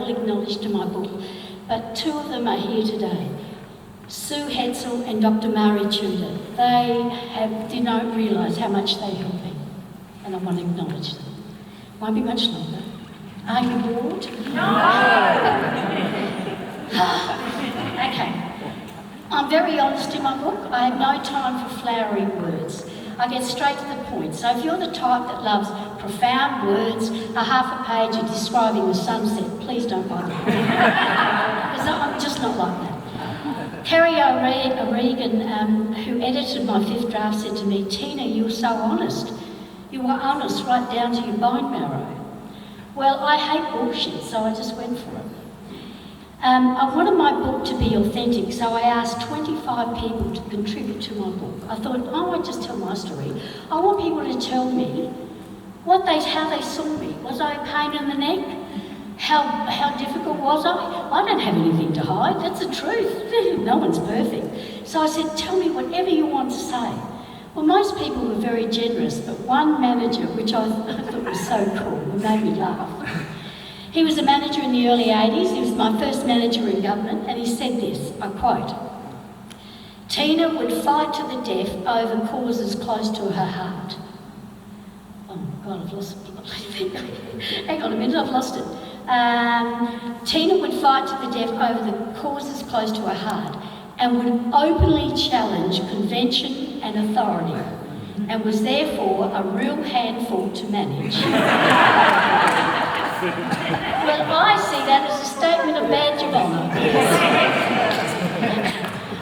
will acknowledge to my book, but two of them are here today. Sue Hetzel and Dr. Mari Tudor. They did not realise how much they helped me, and I want to acknowledge them. Won't be much longer. Are you bored? No! Okay. I'm very honest in my book. I have no time for flowery words. I get straight to the point. So if you're the type that loves profound words, a half a page of describing the sunset, please don't bother. Because I'm just not like that. Kerry O'Regan, who edited my 5th draft, said to me, "Tina, you're so honest. You were honest right down to your bone marrow." Well, I hate bullshit, so I just went for it. I wanted my book to be authentic, so I asked 25 people to contribute to my book. I thought, I won't just tell my story. I want people to tell me how they saw me. Was I a pain in the neck? How difficult was I? I don't have anything to hide. That's the truth. No one's perfect. So I said, tell me whatever you want to say. Well, most people were very generous, but one manager, which I thought was so cool, it made me laugh. He was a manager in the early 80s. He was my first manager in government, and he said this, I quote, "Tina would fight to the death over causes close to her heart." Oh God, I've lost it. Hang on a minute, I've lost it. Tina would fight to the death over the causes close to her heart and would openly challenge convention and authority and was therefore a real handful to manage. Well, I see that as a statement of badge of honour.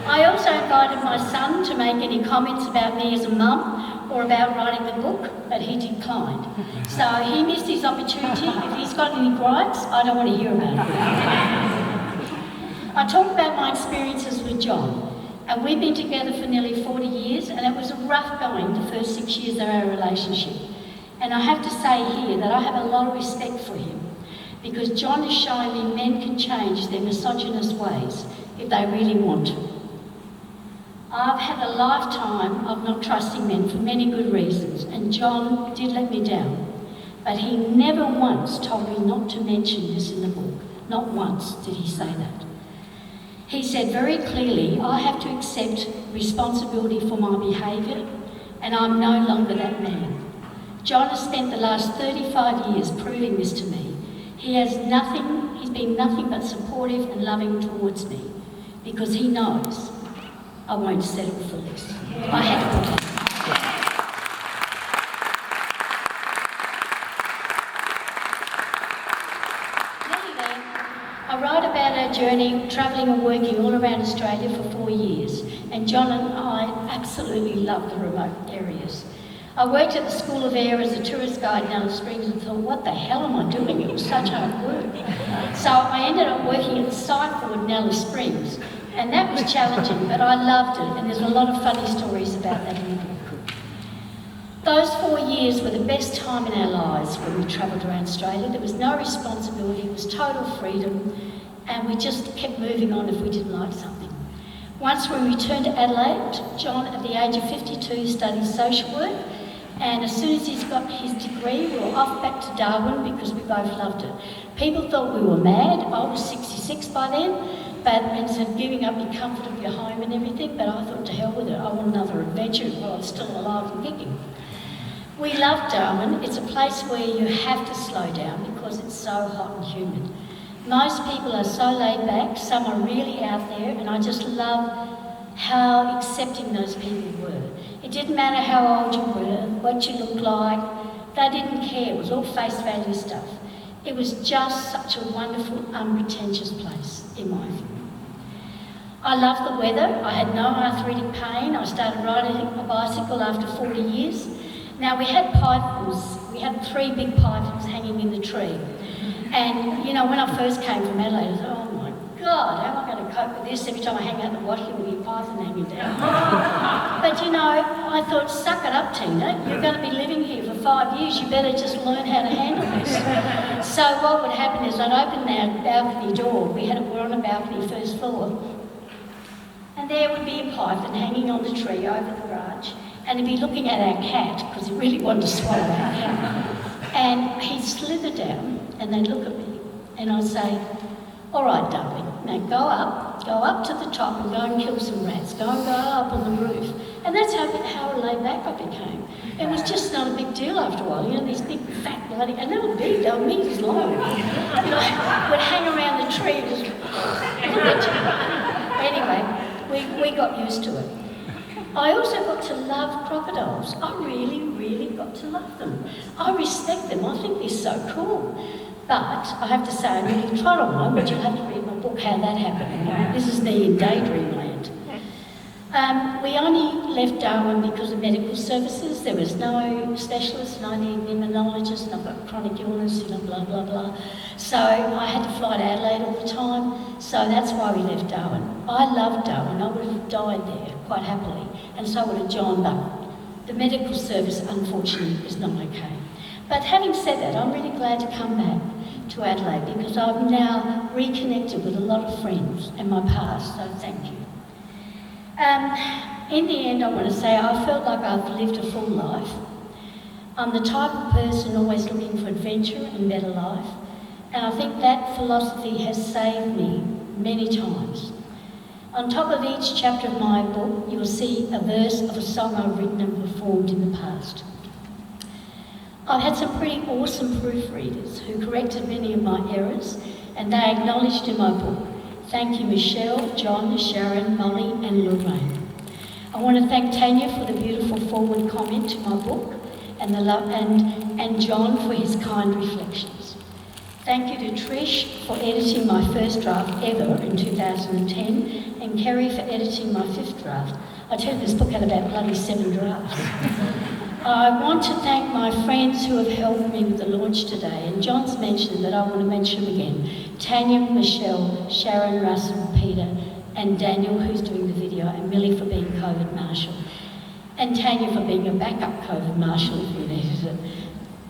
I also invited my son to make any comments about me as a mum or about writing the book, but he declined. So he missed his opportunity. If he's got any gripes, I don't want to hear about it. I talk about my experiences with John, and we've been together for nearly 40 years, and it was rough going the first 6 years of our relationship. And I have to say here that I have a lot of respect for him, because John has shown me men can change their misogynist ways if they really want to. I've had a lifetime of not trusting men for many good reasons, and John did let me down. But he never once told me not to mention this in the book. Not once did he say that. He said very clearly, I have to accept responsibility for my behaviour, and I'm no longer that man. John has spent the last 35 years proving this to me. He's been nothing but supportive and loving towards me, because he knows I won't settle for less. I had to put it. Anyway, I write about our journey, travelling and working all around Australia for 4 years, and John and I absolutely love the remote areas. I worked at the School of Air as a tourist guide in Alice Springs and thought, what the hell am I doing? It was such hard work. So I ended up working at the site board in Alice Springs, and that was challenging, but I loved it, and there's a lot of funny stories about that in the book. Those 4 years were the best time in our lives when we travelled around Australia. There was no responsibility, it was total freedom, and we just kept moving on if we didn't like something. Once we returned to Adelaide, John, at the age of 52, studied social work, and as soon as he's got his degree, we were off back to Darwin because we both loved it. People thought we were mad. I was 66 by then, and said giving up your comfort of your home and everything, but I thought, to hell with it, I want another adventure while I'm still alive and kicking. We love Darwin. It's a place where you have to slow down because it's so hot and humid. Most people are so laid back, some are really out there, and I just love how accepting those people were. It didn't matter how old you were, what you looked like, they didn't care, it was all face value stuff. It was just such a wonderful, unpretentious place, in my view. I loved the weather, I had no arthritic pain, I started riding a bicycle after 40 years. Now we had pythons, we had 3 big pythons hanging in the tree. And you know, when I first came from Adelaide, I thought, oh my God, how am I going to cope with this? Every time I hang out in the washing, there'll be a python hanging down. But you know, I thought, suck it up, Tina. You're going to be living here for 5 years. You better just learn how to handle this. So what would happen is I'd open our balcony door. We're on a balcony, first floor. And there would be a python hanging on the tree over the garage. And he'd be looking at our cat, because he really wanted to swallow our cat. And he'd slither down, and they'd look at me. and I'd say, all right, darling, now go up to the top and go and kill some rats. Go up on the roof. And that's how laid back I became. It was just not a big deal after a while. You know, these big, fat, bloody, and they were big, they were meters long. You know, we'd hang around the tree and just look at you. Anyway, we got used to it. I also got to love crocodiles. I really, really got to love them. I respect them. I think they're so cool. But I have to say, I nearly tried on one, but you'll have to read my book how that happened. This is me in daydream land. We only left Darwin because of medical services. There was no specialist, and I need an immunologist, and I've got chronic illness, you know, blah, blah, blah. So I had to fly to Adelaide all the time, so that's why we left Darwin. I loved Darwin. I would have died there quite happily, and so would have John, but the medical service, unfortunately, is not okay. But having said that, I'm really glad to come back to Adelaide because I've now reconnected with a lot of friends in my past, so thank you. In the end, I want to say I felt like I've lived a full life. I'm the type of person always looking for adventure and better life, and I think that philosophy has saved me many times. On top of each chapter of my book, you'll see a verse of a song I've written and performed in the past. I've had some pretty awesome proofreaders who corrected many of my errors, and they acknowledged in my book. Thank you, Michelle, John, Sharon, Molly, and Lorraine. I want to thank Tanya for the beautiful forward comment to my book, and John for his kind reflections. Thank you to Trish for editing my first draft ever in 2010, and Kerry for editing my 5th draft. I tell you, this book had about bloody 7 drafts. I want to thank my friends who have helped me with the launch today, and John's mentioned that I want to mention them again. Tanya, Michelle, Sharon, Russell, Peter, and Daniel, who's doing the video, and Millie for being COVID Marshal, and Tanya for being a backup COVID Marshal if we needed it.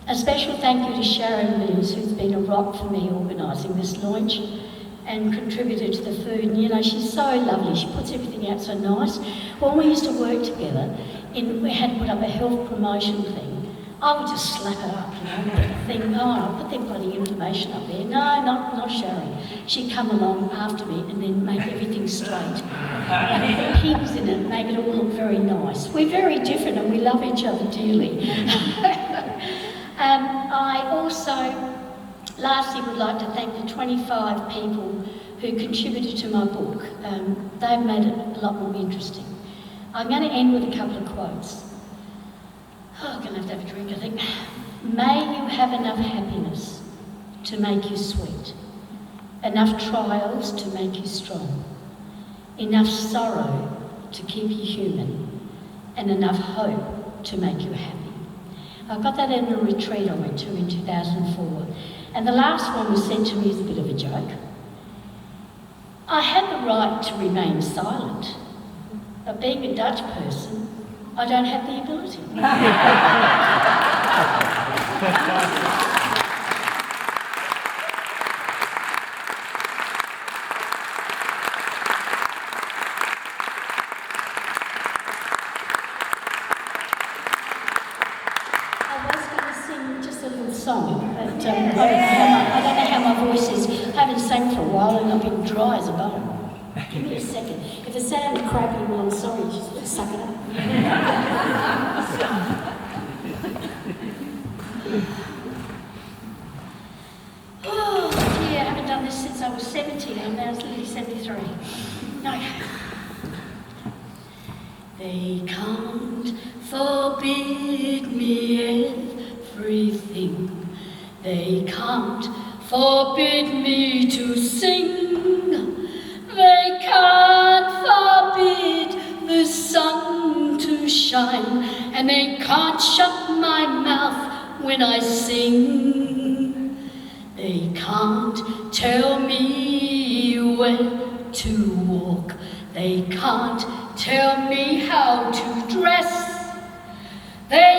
A special thank you to Sharon Williams, who's been a rock for me organising this launch and contributed to the food. And you know, she's so lovely, she puts everything out so nice. When we used to work together, we had to put up a health promotion thing. I would just slap it up, you know, think, oh, I'll put their bloody information up there. No, not Sharon. She'd come along after me and then make everything straight. And put pigs in it, make it all look very nice. We're very different and we love each other dearly. I also, lastly, would like to thank the 25 people who contributed to my book. They've made it a lot more interesting. I'm going to end with a couple of quotes. Oh, I'm going to have a drink, I think. May you have enough happiness to make you sweet, enough trials to make you strong, enough sorrow to keep you human, and enough hope to make you happy. I got that in a retreat I went to in 2004. And the last one was sent to me as a bit of a joke. I had the right to remain silent, but being a Dutch person, I don't have the ability. Song, but I don't know how my voice is. I haven't sang for a while and I've been dry as a bone. Give me a second. If it sounded crappy, well, I'm sorry, just suck it up. Oh dear, I haven't done this since I was 70. I'm now nearly 73. No. They can't forbid me everything. They can't forbid me to sing. They can't forbid the sun to shine. And they can't shut my mouth when I sing. They can't tell me where to walk. They can't tell me how to dress. They